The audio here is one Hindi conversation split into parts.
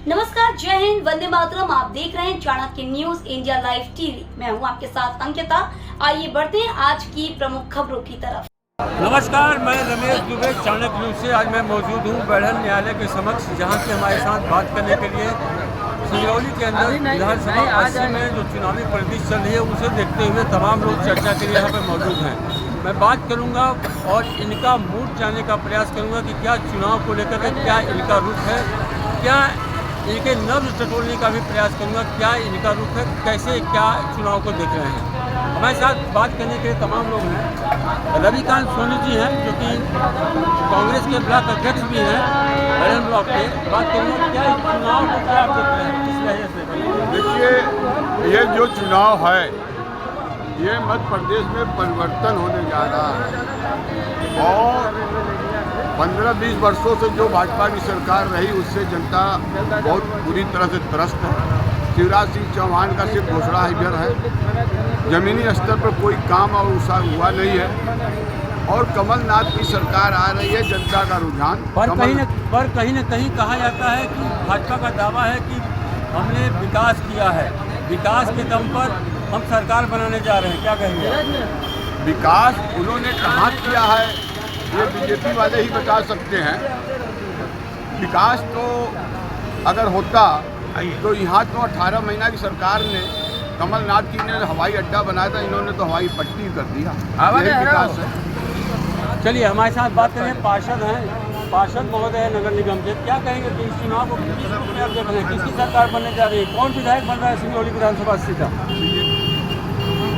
नमस्कार, जय हिंद, वंदे मातरम। आप देख रहे हैं Chanakya news India live TV. मैं हूं आपके साथ अंकिता। आइए बढ़ते हैं आज की प्रमुख खबरों की तरफ। नमस्कार, मैं रमेश दुबे चाणक्य न्यूज से। आज मैं मौजूद हूं बढ़न न्यायालय के समक्ष, जहां से हमारे साथ बात करने के लिए सिंगरौली के अंदर विधानसभा 80 में जो चुनावी परिदृश्य चल रही है उसे देखते हुए तमाम लोग चर्चा के लिए यहाँ पर मौजूद हैं। मैं बात करूंगा और इनका मूड जानने का प्रयास करूंगा कि क्या चुनाव को लेकर के क्या इनका रुख है, क्या इनके नब्ज टटोलने का भी प्रयास करूंगा, क्या इनका रुख है, कैसे क्या चुनाव को देख रहे हैं। हमारे साथ बात करने के लिए तमाम लोग हैं। रविकांत सोनी जी हैं, जो कि कांग्रेस के ब्लॉक अध्यक्ष भी हैं बढ़न ब्लॉक के। बात करूंगा क्या इस चुनाव को क्या देख रहे हैं, किस वजह से। देखिए, ये जो चुनाव है ये मध्य प्रदेश में परिवर्तन होने जा रहा है और 15-20 वर्षों से जो भाजपा की सरकार रही उससे जनता बहुत बुरी तरह से त्रस्त है। शिवराज सिंह चौहान का सिर्फ घोषणा इधर है, जमीनी स्तर पर कोई काम और उसा हुआ नहीं है। और कमलनाथ की सरकार आ रही है, जनता का रुझान पर कहीं न कहीं कहा जाता है कि भाजपा का दावा है कि हमने विकास किया है, विकास के दम पर हम सरकार बनाने जा रहे हैं। क्या कहेंगे? विकास उन्होंने कहाँ किया है ये बीजेपी वाले ही बता सकते हैं। विकास तो अगर होता तो यहाँ तो 18 महीना की सरकार ने, कमलनाथ जी ने हवाई अड्डा बनाया था, इन्होंने तो हवाई पट्टी कर दिया। यही विकास है। चलिए हमारे साथ बात करें, पार्षद हैं, पार्षद महोदय है नगर निगम के। क्या कहेंगे कि इस चुनाव को किस रूप में आप देख रहे हैं, किसकी सरकार बनने जा रही है, कौन विधायक बन रहा है सिंगरौली विधानसभा सीट का?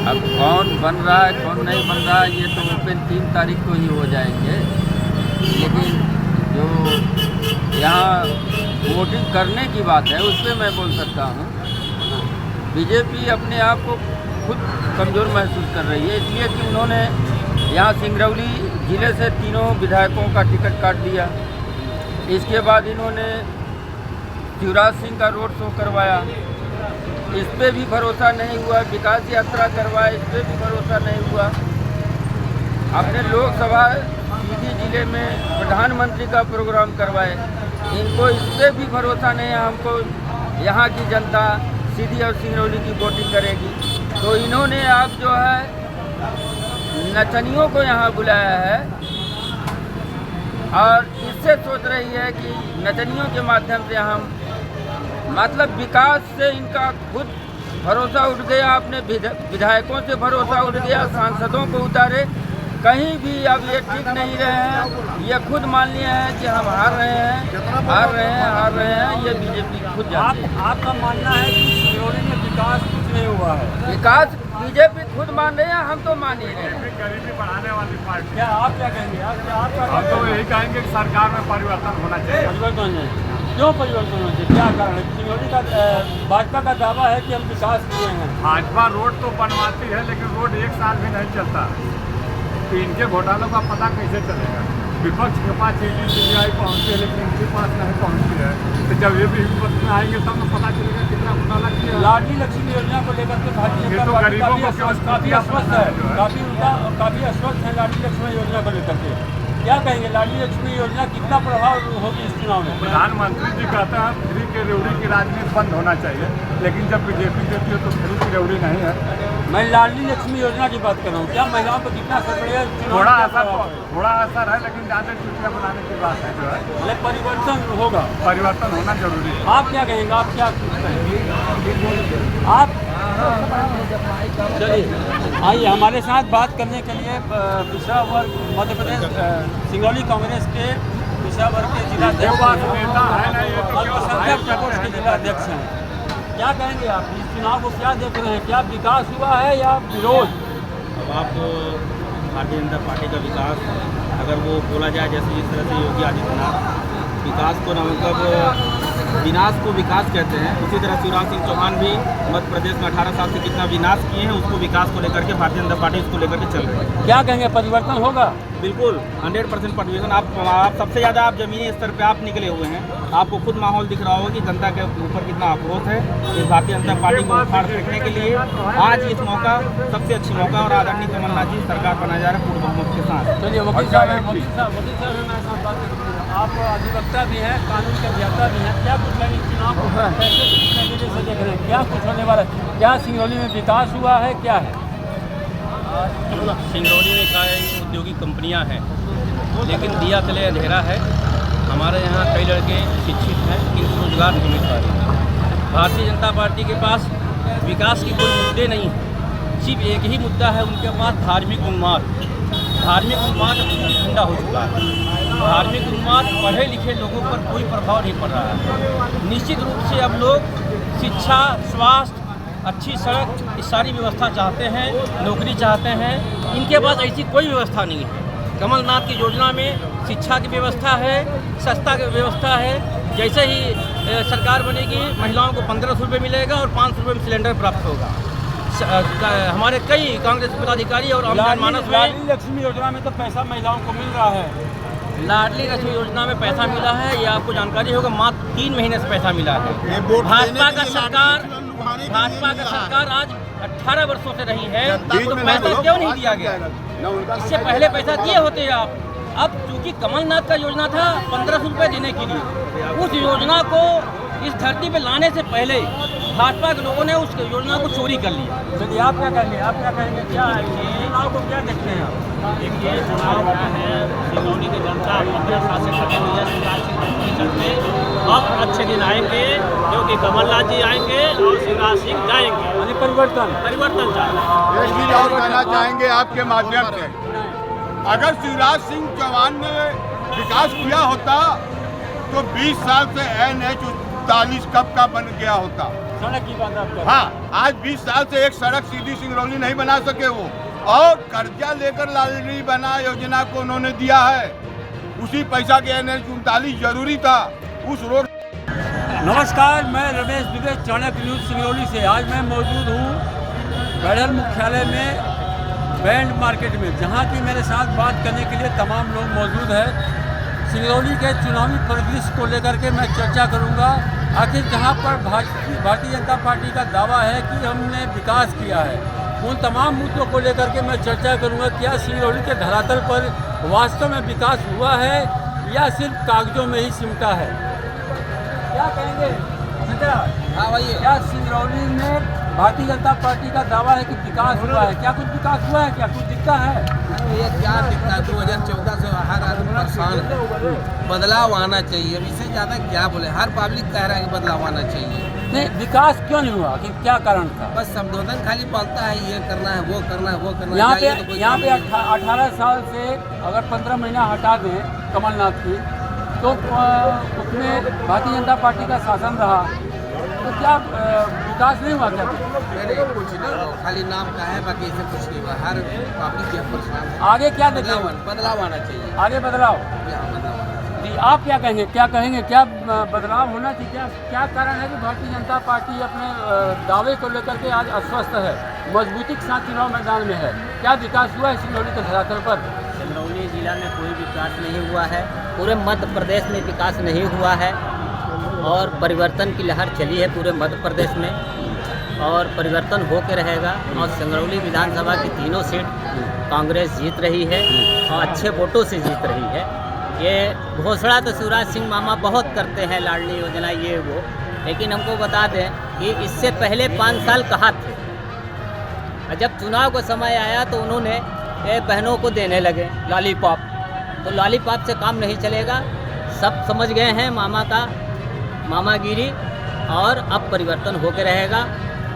अब कौन बन रहा है कौन नहीं बन रहा है ये तो ओपन 3 तारीख को ही हो जाएंगे। लेकिन जो यहाँ वोटिंग करने की बात है उस पर मैं बोल सकता हूँ, बीजेपी अपने आप को खुद कमज़ोर महसूस कर रही है, इसलिए कि उन्होंने यहाँ सिंगरौली ज़िले से 3 विधायकों का टिकट काट दिया। इसके बाद इन्होंने शिवराज सिंह का रोड शो करवाया, इस पर भी भरोसा नहीं हुआ। विकास यात्रा करवाए, इस पर भी भरोसा नहीं हुआ। अपने लोकसभा सीधी जिले में प्रधानमंत्री का प्रोग्राम करवाए, इनको इस पर भी भरोसा नहीं है। हमको यहाँ की जनता सीधी और सिंगरौली की वोटिंग करेगी, तो इन्होंने आप जो है नचनियों को यहाँ बुलाया है और इससे सोच रही है कि नचनियों के माध्यम से हम, मतलब विकास से इनका खुद भरोसा उठ गया, अपने विधायकों से भरोसा उठ गया, सांसदों को उतारे, कहीं भी अब ये ठीक नहीं रहे हैं। ये खुद मान लिया है कि हम हार रहे हैं। ये बीजेपी खुद जानती है। आपका मानना है कि सिंगरौली में विकास कुछ नहीं हुआ है? विकास बीजेपी खुद मान रहे हैं, हम तो मान ही रहे हैं। गरीबी बढ़ाने वाली पार्टी। क्या आप क्या कहेंगे? हम तो यही कहेंगे कि सरकार में परिवर्तन होना चाहिए। परिवर्तन है, क्यों परिवर्तन होना चाहिए, क्या कारण है? सिंगरौली का भाजपा का दावा है कि हम विकास किए हैं। भाजपा रोड तो बनवाती है लेकिन रोड 1 साल भी नहीं चलता, तो इनके घोटालों का पता कैसे चलेगा? विपक्ष के पास CBI पहुँचती है लेकिन इनके पास नहीं पहुँचती है, तो जब ये भी विपक्ष में आएंगे तब तो पता चलेगा कितना घोटाला किया। लाडली लक्ष्मी योजना को लेकर के भारतीय जनता पार्टी काफी अस्वस्थ है, काफी अस्वस्थ है लाडली लक्ष्मी योजना को लेकर के। क्या कहेंगे, लाडली लक्ष्मी योजना कितना प्रभाव होगी इस चुनाव में? प्रधानमंत्री जी कहते हैं फ्री की रेवड़ी की राजनीति बंद होना चाहिए, लेकिन जब बीजेपी देती है तो फ्री की रेवड़ी नहीं है। मैं लाडली लक्ष्मी योजना की बात कर रहा हूँ। क्या महिलाओं पर कितना असर पड़ेगा? थोड़ा असर है लेकिन ज़्यादा चुटियाँ बनाने की बात है जो है। परिवर्तन होगा, परिवर्तन होना जरूरी है। आप क्या कहेंगे, आप क्या कहेंगे? आप चलिए आइए हमारे साथ बात करने के लिए पिछड़ा वर्ग मध्य प्रदेश सिंगरौली कांग्रेस के पिछड़ा वर्ग के जिलाध्यक्ष अल्पसंख्यक प्रकोष्ठ के जिलाध्यक्ष हैं। क्या कहेंगे आप, इस चुनाव को क्या देख रहे हैं? क्या विकास हुआ है या विरोध? अब आप भारतीय जनता पार्टी का विकास अगर वो बोला जाए जैसे जिस तरह से योगी आदित्यनाथ विकास को न मतलब विनाश को विकास कहते हैं, उसी तरह शिवराज सिंह चौहान भी मध्य प्रदेश में 18 साल से कितना विनाश किए हैं उसको विकास को लेकर के भारतीय जनता पार्टी उसको लेकर के चल रही है। क्या कहेंगे, परिवर्तन होगा? बिल्कुल 100% परिवर्तन। आप सबसे ज़्यादा आप जमीनी स्तर पे आप निकले हुए हैं, आपको खुद माहौल दिख रहा होगा कि जनता के ऊपर कितना आक्रोश है। इस भारतीय जनता पार्टी को उखाड़ फेंकने के लिए आज इस मौका सबसे अच्छी मौका और आदरणीय कमलनाथ जी सरकार बनाया जा रहा है पूर्ण बहुमत के साथ। चलिए वकील साहब हमारे साथ बात करेंगे। आप अधिवक्ता भी हैं, कानून के ज्ञाता भी हैं, क्या कुछ लगे चुनाव रहे हैं? कैसे किस नज़रिए से देख रहे हैं? क्या कुछ होने वाला है? क्या सिंगरौली में विकास हुआ है? क्या है? सिंगरौली में कई औद्योगिक कंपनियां हैं, लेकिन दिया तले अंधेरा है। हमारे यहाँ कई लड़के शिक्षित हैं, किंतु रोजगार नहीं मिल पा रहे हैं। भारतीय जनता पार्टी के पास विकास के कोई मुद्दे नहीं हैं, सिर्फ एक ही मुद्दा है उनके पास, धार्मिक उन्माद। धार्मिक उन्माद अब ठंडा हो चुका है। धार्मिक उन्माद पढ़े लिखे लोगों पर कोई प्रभाव नहीं पड़ रहा है। निश्चित रूप से अब लोग शिक्षा, स्वास्थ्य, अच्छी सड़क, ये सारी व्यवस्था चाहते हैं, नौकरी चाहते हैं। इनके पास ऐसी कोई व्यवस्था नहीं है। कमलनाथ की योजना में शिक्षा की व्यवस्था है, सस्ता की व्यवस्था है। जैसे ही सरकार बनेगी, महिलाओं को 1500 रुपये मिलेगा और 500 रुपये में सिलेंडर प्राप्त होगा। हमारे कई कांग्रेस पदाधिकारी और आम जनमानस में लाडली लक्ष्मी योजना में तो पैसा महिलाओं को मिल रहा है। लाडली लक्ष्मी योजना में पैसा मिला है, ये आपको जानकारी होगा, मात्र 3 महीने से पैसा मिला है। भाजपा का सरकार आज 18 वर्षों से रही है, तो पैसा क्यों नहीं दिया गया? इससे पहले पैसा दिए होते आप। अब चूंकि कमलनाथ का योजना था 1500 रुपये देने के लिए, उस योजना को इस धरती पे लाने से पहले भाजपा के लोगों ने उस योजना को चोरी कर लिया। चलिए, आप क्या कहेंगे? आप क्या कहेंगे? क्या चुनाव को क्या देखते हैं आप? देखिए, चुनाव क्या है, सिंगरौली की जनता 15 साल से खड़े हुई है शिवराज सिंह के चलते। अब अच्छे दिन आएंगे, क्योंकि कमलनाथ जी आएंगे और शिवराज सिंह जाएंगे। परिवर्तन चाहिए। एक चीज और कहना चाहेंगे आपके माध्यम से, अगर शिवराज सिंह चौहान ने विकास किया होता तो 20 साल से NH-39 कब का बन गया होता। सड़क की बात आप कर रहे हैं। हाँ, आज 20 साल से एक सड़क सीधी सिंगरौली नहीं बना सके वो, और कर्जा लेकर लाडली बना योजना को उन्होंने दिया है। उसी पैसा के NH-39 जरूरी था उस रोड। नमस्कार, मैं रमेश दुबे, चाणक्य न्यूज़ सिंगरौली से। आज मैं मौजूद हूँ बैढ़ल मुख्यालय में, बैंड मार्केट में, जहाँ की मेरे साथ बात करने के लिए तमाम लोग मौजूद हैं। सिंगरौली के चुनावी परिदृश्य को लेकर के मैं चर्चा करूँगा। आखिर जहाँ पर भारतीय जनता पार्टी का दावा है कि हमने विकास किया है, उन तमाम मुद्दों को लेकर के मैं चर्चा करूँगा। क्या सिंगरौली के धरातल पर वास्तव में विकास हुआ है या सिर्फ कागजों में ही सिमटा है? क्या कहेंगे? हाँ भैया, क्या सिंगरौली में भारतीय जनता पार्टी का दावा है कि विकास हुआ है? क्या कुछ विकास हुआ है? क्या कुछ दिखता है? ये क्या दिखता है? 2014 से हर आदमी परेशान है। बदलाव आना चाहिए। अब इससे ज़्यादा क्या बोले, हर पब्लिक कह रहा है कि बदलाव आना चाहिए। नहीं, विकास क्यों नहीं हुआ? कि क्या कारण था? बस संबोधन खाली बोलता है, ये करना है, वो करना है, वो करना है। यहाँ पे 18 साल से अगर 15 महीना हटा दें कमलनाथ की, तो उसमें भारतीय जनता पार्टी का शासन रहा, तो क्या विकास नहीं हुआ? क्या नहीं, कुछ नहीं हुआ, खाली नाम का है, बाकी इससे कुछ नहीं हुआ। हर पब्लिक जो परेशान है। आगे क्या देखें? बदलाव आना चाहिए। आगे बदलाव जी, आप क्या कहेंगे? क्या कहेंगे? क्या बदलाव होना चाहिए? क्या कारण है कि भारतीय जनता पार्टी अपने दावे को लेकर के आज अस्वस्थ है, मजबूती के साथ चुनाव मैदान में है? क्या विकास हुआ है सिंगरौली के धरातल पर? सिंगरौली जिला में कोई विकास नहीं हुआ है, पूरे मध्य प्रदेश में विकास नहीं हुआ है, और परिवर्तन की लहर चली है पूरे मध्य प्रदेश में, और परिवर्तन हो के रहेगा। और सिंगरौली विधानसभा की तीनों सीट कांग्रेस जीत रही है और अच्छे वोटों से जीत रही है। ये घोषणा तो शिवराज सिंह मामा बहुत करते हैं, लाडली योजना ये वो, लेकिन हमको बता दें कि इससे पहले 5 साल कहाँ थे। जब चुनाव का समय आया तो उन्होंने बहनों को देने लगे लॉलीपॉप, तो लॉलीपॉप से काम नहीं चलेगा। सब समझ गए हैं मामा का मामागिरी, और अब परिवर्तन होकर रहेगा।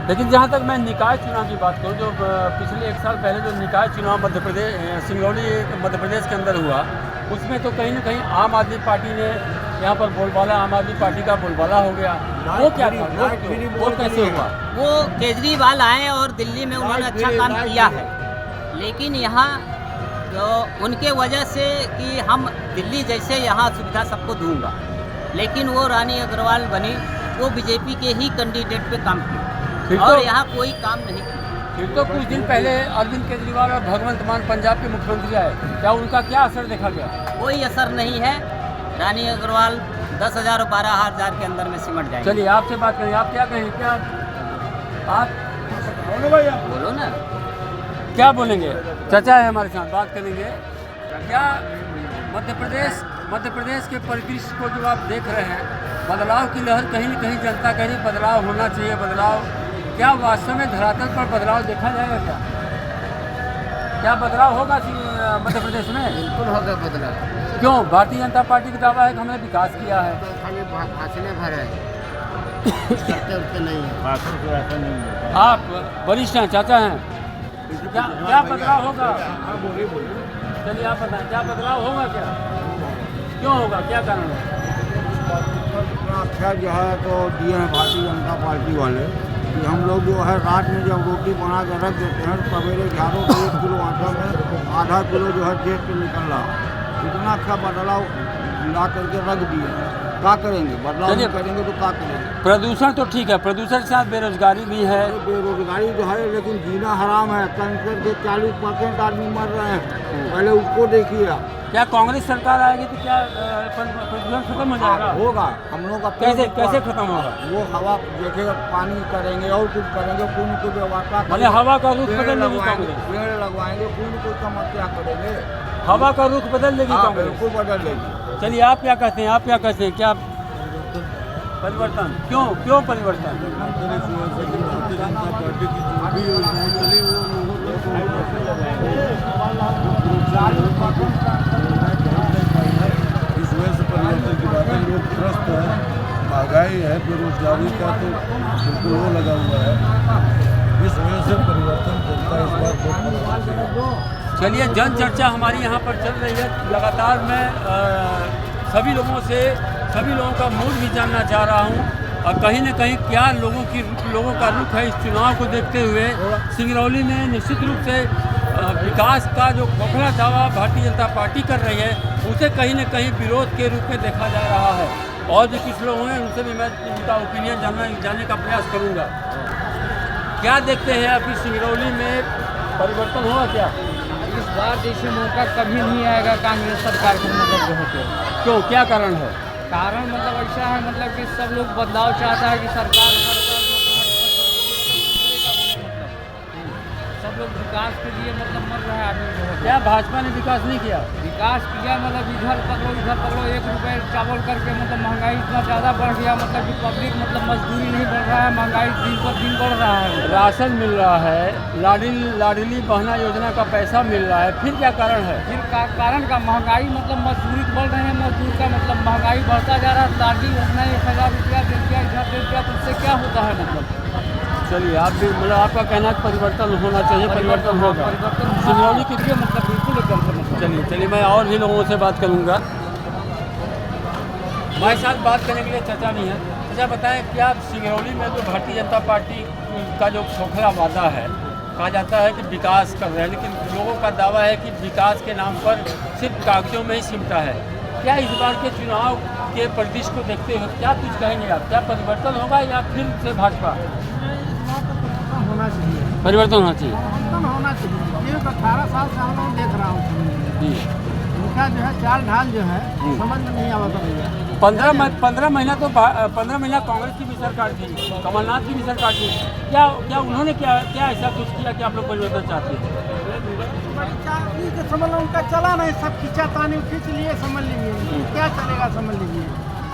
लेकिन जहाँ तक मैं निकाय चुनाव की बात करूँ, जो पिछले 1 साल पहले जो निकाय चुनाव मध्य प्रदेश सिंगरौली मध्य प्रदेश के अंदर हुआ, उसमें तो कहीं ना कहीं आम आदमी पार्टी ने यहाँ पर बोलबाला, आम आदमी पार्टी का बोलबाला हो गया। वो क्या था? वोट कैसे हुआ? वो केजरीवाल आए और दिल्ली में उन्होंने अच्छा काम किया है, लेकिन यहाँ जो उनके वजह से कि हम दिल्ली जैसे यहाँ सुविधा सबको दूंगा, लेकिन वो रानी अग्रवाल बनी, वो बीजेपी के ही कैंडिडेट पे काम किया और यहाँ कोई काम नहीं किया। फिर तो कुछ दिन पहले अरविंद केजरीवाल और भगवंत मान पंजाब के मुख्यमंत्री आए, क्या उनका क्या असर देखा गया? कोई असर नहीं है। रानी अग्रवाल 10,000 और 12,000 के अंदर में सिमट जाएंगे। चलिए, आपसे बात करें, आप क्या कहेंगे? क्या आप बोलो ना, क्या बोलेंगे? चाचा है हमारे साथ, बात करेंगे। क्या मध्य प्रदेश के परिदृश्य को जो आप देख रहे हैं, बदलाव की लहर कहीं न कहीं जनता कह रही बदलाव होना चाहिए। बदलाव क्या वास्तव में धरातल पर बदलाव देखा जाएगा क्या? क्या बदलाव होगा मध्य प्रदेश में? बिल्कुल होगा बदलाव। क्यों? भारतीय जनता पार्टी का दावा है कि हमने विकास किया है। तो खाली भाषण भर है, करते उठते नहीं है। आप वरिष्ठ हैं, चाचा हैं, क्या बदलाव होगा? चलिए आप बताएं, क्या बदलाव होगा? क्या क्यों होगा, क्या कारण है? अच्छा जो है तो दिए हैं भारतीय जनता पार्टी वाले कि हम लोग जो है रात में जब रोटी बना के रख देते हैं सवेरे 11 को 1 किलो आटा में आधा किलो जो है देख के निकल रहा। इतना अच्छा बदलाव ला करके रख दिए। क्या करेंगे? बदलाव नहीं करेंगे तो क्या करेंगे? प्रदूषण तो ठीक है, प्रदूषण के साथ बेरोजगारी भी है। बेरोजगारी जो है लेकिन जीना हराम है। कैंसर के 40% आदमी मर रहे हैं, पहले उसको देखिए। क्या कांग्रेस सरकार आएगी तो क्या प्रदूषण खत्म हो जाएगा? होगा। हम लोग का कैसे खत्म होगा? वो हवा देखेगा, पानी करेंगे और कुछ करेंगे, कोई न कोई व्यवस्था मैंने हवा का रुख बदल लेगी लगवाएंगे, कांग्रेस। पेड़ लगवाएंगे, कोई न कोई समस्या करेंगे। हवा का रुख बदल लेगी हाँ, कांग्रेस। बिल्कुल बदल लेगी। चलिए आप क्या कहते हैं? आप क्या कहते हैं? क्या परिवर्तन? क्यों परिवर्तन? इस वजह से परिवर्तन की बात है। लोग त्रस्त है, महंगाई है, बेरोजगारी का तो बिल्कुल वो लगा हुआ है। इस वजह से परिवर्तन जनता इस बार बहुत। चलिए जन चर्चा हमारी यहाँ पर चल रही है। लगातार मैं सभी लोगों का मूड भी जानना चाह रहा हूँ और कहीं न कहीं क्या लोगों का रुख है इस चुनाव को देखते हुए। सिंगरौली में निश्चित रूप से विकास का जो खोखला दावा भारतीय जनता पार्टी कर रही है उसे कहीं न कहीं विरोध के रूप में देखा जा रहा है। और भी कुछ लोग हैं, उनसे भी मैं उनका ओपिनियन जानने का प्रयास करूँगा। क्या देखते हैं आप इस सिंगरौली में परिवर्तन होगा क्या? इस बार जैसे मौका कभी नहीं आएगा कांग्रेस सरकार को मतलब जो होते। क्यों, क्या कारण है? कारण मतलब ऐसा है मतलब कि सब लोग बदलाव चाहता है कि सरकार सब लोग विकास के लिए मतलब मर रहा है आदमी जो है। क्या भाजपा ने विकास नहीं किया? विकास किया मतलब इधर पकड़ो 1 रुपये चावल करके मतलब महंगाई इतना ज़्यादा बढ़ गया मतलब कि पब्लिक मतलब मजदूरी नहीं बढ़ रहा है, महंगाई दिन पर दिन बढ़ रहा है। राशन मिल रहा है, लाडली बहना योजना का पैसा मिल रहा है, फिर क्या कारण है? फिर कारण का महंगाई मतलब मजदूरी बढ़ रहे हैं, मजदूर का मतलब महंगाई बढ़ता जा रहा है। लाडली योजना 1000 रुपया दे दिया, इधर दे दिया, तो उससे क्या होता है मतलब? चलिए आप भी मतलब आपका कहना है परिवर्तन होना चाहिए, परिवर्तन होगा। सिंगरौली के लिए मतलब बिल्कुल एकदम। चलिए मैं और भी लोगों से बात करूँगा। हमारे साथ बात करने के लिए चाचा भी हैं। चाचा बताएं, क्या सिंगरौली में जो भारतीय जनता पार्टी का जो खोखला वादा है, कहा जाता है कि विकास कर रहे हैं, लेकिन लोगों का दावा है कि विकास के नाम पर सिर्फ कागजों में ही सिमटा है। क्या इस बार के चुनाव के परिदृश्य को देखते हुए क्या कुछ कहेंगे आप? क्या परिवर्तन होगा या फिर से भाजपा? होना चाहिए, परिवर्तन होना चाहिए। परिवर्तन होना चाहिए। ये 18 साल से हम लोग देख रहा हूँ जी, उनका जो है चाल ढाल जो है समझ में नहीं आवता भैया। 15 महीना तो 15 महीना कांग्रेस की भी सरकार थी, कमलनाथ की भी सरकार थी। क्या उन्होंने क्या ऐसा कुछ किया कि आप लोग परिवर्तन चाहते हैं? समझ लो उनका चला नहीं, सब खींचा तानी खींच लिए, समझ लीजिए क्या चलेगा, समझ लीजिए।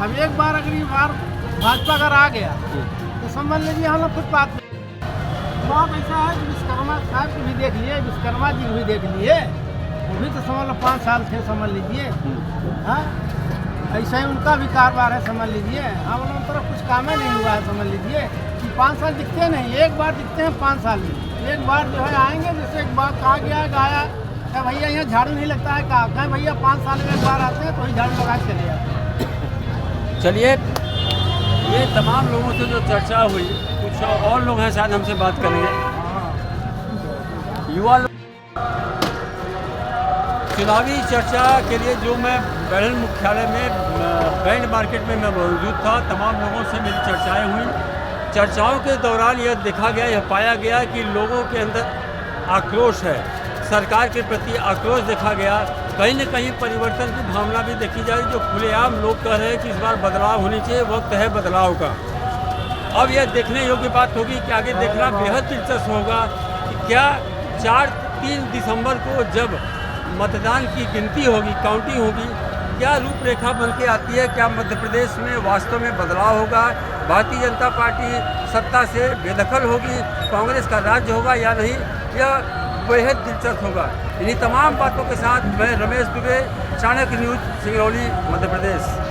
अब एक बार अगली बार भाजपा अगर आ गया तो समझ लीजिए हम लोग कुछ बात बहुत ऐसा है कि विश्वकर्मा साहब को भी देख लिए, विश्वकर्मा जी को भी देख लिए, वो भी तो समझ लो 5 साल थे, समझ लीजिए। हाँ, ऐसा ही उनका भी कारोबार है, समझ लीजिए। हम लोगों तरफ कुछ काम ही नहीं हुआ है, समझ लीजिए कि 5 साल दिखते नहीं, एक बार दिखते हैं 5 साल में। एक बार जो है आएंगे, जैसे एक बार कहा गया गाया क्या भैया यहाँ झाड़ू नहीं लगता है, कहा भैया 5 साल में एक बार आते हैं तो ही झाड़ू लगा के चले जाते हैं। चलिए, ये तमाम लोगों से जो चर्चा हुई, कुछ और लोग हैं शायद हमसे बात करेंगे। युवा लोग चुनावी चर्चा के लिए जो मैं बैरहन मुख्यालय में बैंड मार्केट में मैं मौजूद था, तमाम लोगों से मेरी चर्चाएं हुई। चर्चाओं के दौरान यह देखा गया, यह पाया गया कि लोगों के अंदर आक्रोश है, सरकार के प्रति आक्रोश देखा गया। कहीं न कहीं परिवर्तन की भावना भी देखी जाए, जो खुलेआम लोग कह रहे हैं कि इस बार बदलाव होनी चाहिए, वक्त है बदलाव का। अब यह देखने योग्य बात होगी कि आगे देखना बेहद दिलचस्प होगा कि क्या 3 दिसंबर को जब मतदान की गिनती होगी, काउंटिंग होगी, क्या रूपरेखा बन के आती है, क्या मध्य प्रदेश में वास्तव में बदलाव होगा, भारतीय जनता पार्टी सत्ता से बेदखल होगी, कांग्रेस का राज्य होगा या नहीं, यह बेहद दिलचस्प होगा। इन्हीं तमाम बातों के साथ मैं रमेश दुबे, चाणक्य न्यूज़, सिंगरौली, मध्य प्रदेश।